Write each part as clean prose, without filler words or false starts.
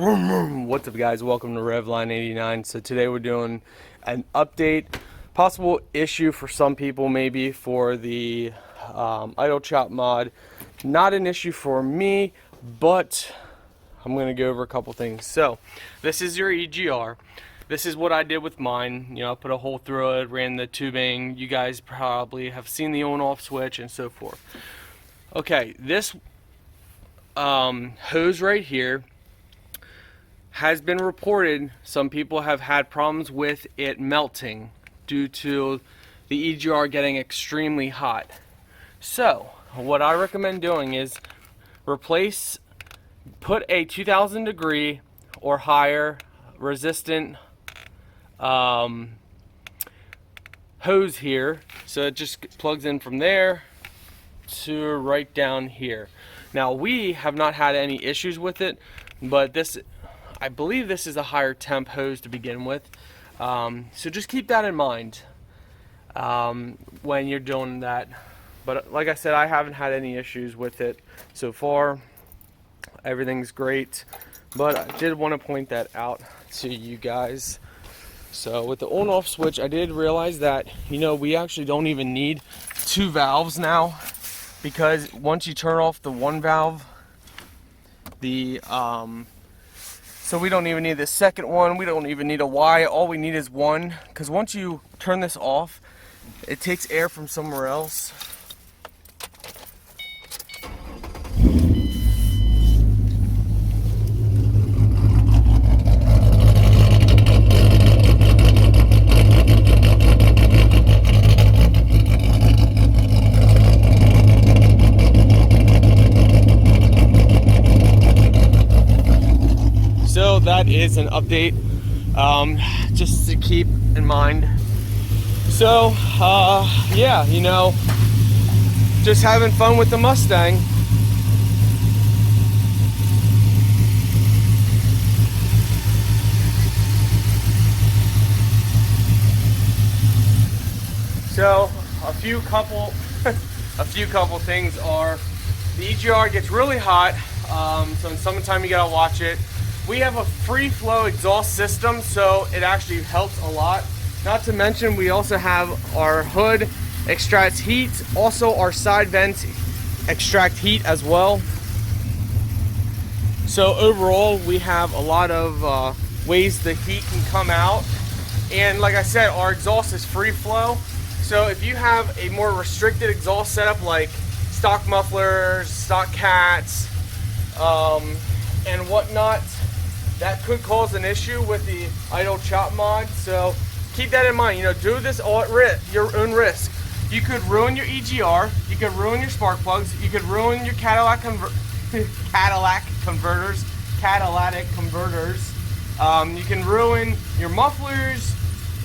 What's up, guys? Welcome to Revline89. So today we're doing an update, possible issue for some people, maybe for the idle chop mod. Not an issue for me, but I'm going to go over a couple things. So this is your EGR. This is what I did with mine. You know, I put a hole through it, ran the tubing. You guys probably have seen the on-off switch and so forth. Okay, this hose right here has been reported. Some people have had problems with it melting due to the EGR getting extremely hot. So what I recommend doing is put a 2000 degree or higher resistant hose here, so it just plugs in from there to right down here. Now, we have not had any issues with it, but I believe this is a higher temp hose to begin with, so just keep that in mind when you're doing that. But like I said, I haven't had any issues with it so far. Everything's great, but I did want to point that out to you guys. So with the on-off switch, I did realize that, you know, we actually don't even need two valves now, because once you turn off the one valve, so we don't even need the second one, we don't even need a Y, all we need is one, because once you turn this off, it takes air from somewhere else. So that is an update, just to keep in mind. So yeah, you know, just having fun with the Mustang. So a few couple things are, the EGR gets really hot, so in summertime you gotta watch it. We have a free flow exhaust system, so it actually helps a lot. Not to mention, we also have our hood extracts heat. Also, our side vents extract heat as well. So overall, we have a lot of ways the heat can come out. And like I said, our exhaust is free flow. So if you have a more restricted exhaust setup, like stock mufflers, stock cats, and whatnot, that could cause an issue with the idle chop mod. So keep that in mind. You know, do this all at your own risk. You could ruin your EGR, you could ruin your spark plugs, you could ruin your catalytic converters. You can ruin your mufflers.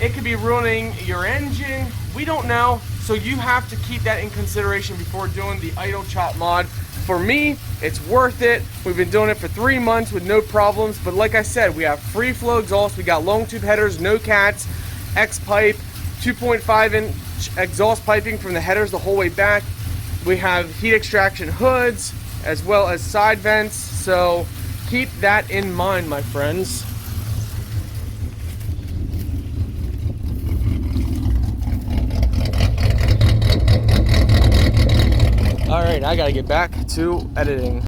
It could be ruining your engine. We don't know. So you have to keep that in consideration before doing the idle chop mod. For me, it's worth it. We've been doing it for 3 months with no problems. But like I said, we have free flow exhaust. We got long tube headers, no cats, X pipe, 2.5-inch exhaust piping from the headers the whole way back. We have heat extraction hoods as well as side vents. So keep that in mind, my friends. Alright, I gotta get back to editing.